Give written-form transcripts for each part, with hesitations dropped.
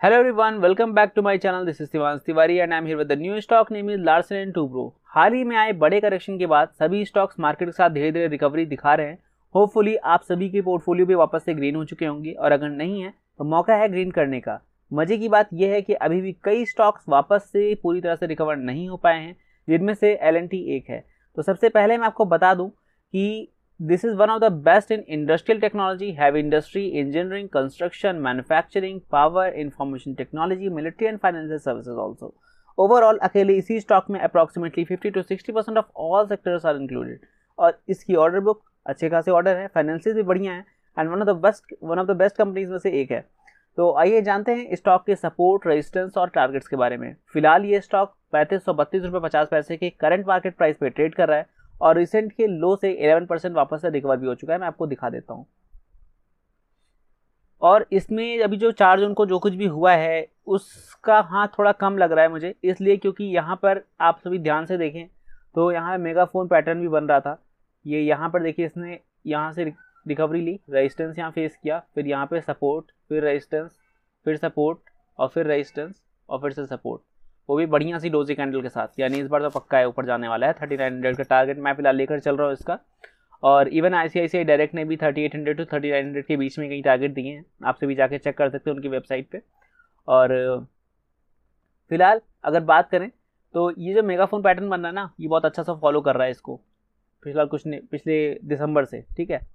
Hello everyone, welcome back to my channel. This is Shivansh Tiwari and I am here with the new stock name is Larsen & Toubro. हाल ही में आए बड़े correction के बाद सभी stocks market के साथ धीरे धीरे रिकवरी दिखा रहे हैं। होपफुली आप सभी के पोर्टफोलियो भी वापस से ग्रीन हो चुके होंगे और अगर नहीं है तो मौका है ग्रीन करने का। मजे की बात यह है कि अभी भी कई स्टॉक्स वापस से पूरी तरह से रिकवर नहीं हो पाए हैं, जिनमें से L&T एक है। तो सबसे पहले मैं आपको बता दूं कि this is one of the best in industrial technology, heavy industry, engineering, construction, manufacturing, power, information technology, military and financial services also. Overall अकेले इसी स्टॉक में approximately 50 to 60% of all sectors are included और इसकी order book अच्छे खासे order है, financial भी बढ़िया है and one of the best companies में से एक है। तो आइए जानते हैं स्टॉक के सपोर्ट, रेजिस्टेंस और टारगेट्स के बारे में। फिलहाल ये स्टॉक 3532 रुपये 50 पैसे के करंट मार्केट प्राइस पे ट्रेड कर रहा है और रिसेंट के लो से 11% वापस से रिकवर भी हो चुका है। मैं आपको दिखा देता हूं। और इसमें अभी जो 4 जून को जो कुछ भी हुआ है उसका थोड़ा कम लग रहा है मुझे, इसलिए क्योंकि यहाँ पर आप सभी ध्यान से देखें तो यहाँ मेगाफोन पैटर्न भी बन रहा था। ये यहाँ पर देखिए, इसने यहाँ से रिकवरी ली, रेजिस्टेंस यहाँ फेस किया, फिर यहाँ पे सपोर्ट, फिर रेजिस्टेंस, फिर सपोर्ट और फिर रेजिस्टेंस और फिर से सपोर्ट, वो भी बढ़िया सी डोजी कैंडल के साथ। यानी इस बार तो पक्का है, ऊपर जाने वाला है। 3900 का टारगेट मैं फिलहाल लेकर चल रहा हूँ इसका। और इवन ICICI डायरेक्ट ने भी 3800 to 3900 के बीच में कई टारगेट दिए हैं, आपसे भी जाके चेक कर सकते हैं उनकी वेबसाइट पे। और फिलहाल अगर बात करें तो ये जो मेगाफोन पैटर्न बन रहा है ना, ये बहुत अच्छा सा फॉलो कर रहा है इसको फिलहाल पिछले दिसंबर से। ठीक है,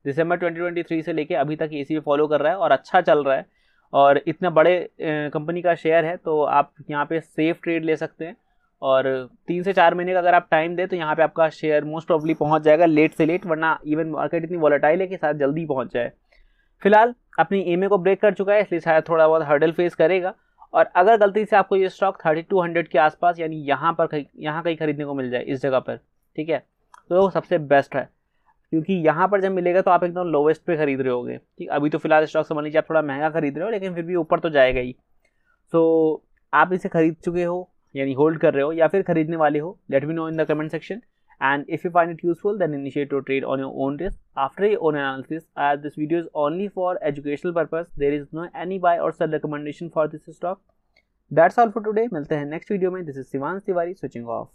दिसंबर 2023 से लेके अभी तक इसी पे फॉलो कर रहा है और अच्छा चल रहा है। और इतना बड़े कंपनी का शेयर है तो आप यहाँ पे सेफ ट्रेड ले सकते हैं। और 3 से 4 महीने का अगर आप टाइम दें तो यहाँ पे आपका शेयर मोस्ट प्रॉब्ली पहुँच जाएगा लेट से लेट, वरना इवन मार्केट इतनी वॉलेटाइल है कि शायद जल्दी पहुँच जाए। फिलहाल अपनी EMA को ब्रेक कर चुका है, इसलिए शायद थोड़ा बहुत हर्डल फेस करेगा। और अगर गलती से आपको ये स्टॉक 3200 के आसपास यानी यहाँ कहीं खरीदने को मिल जाए इस जगह पर, ठीक है, तो सबसे बेस्ट है, क्योंकि यहाँ पर जब मिलेगा तो आप एकदम लोवेस्ट पे खरीद रहे होगे। ठीक, अभी तो फिलहाल स्टॉक समझ लीजिए आप थोड़ा महंगा खरीद रहे हो, लेकिन फिर भी ऊपर तो जाएगा ही। सो आप इसे खरीद चुके हो यानी होल्ड कर रहे हो या फिर खरीदने वाले हो, let me know in the comment section. And if you find it useful, then initiate your trade on your own risk after your own analysis, as this video is only for educational purpose. There is no any buy or sell recommendation for this stock. That's all for today. मिलते हैं next video में। This is Shivansh Tiwari, switching off.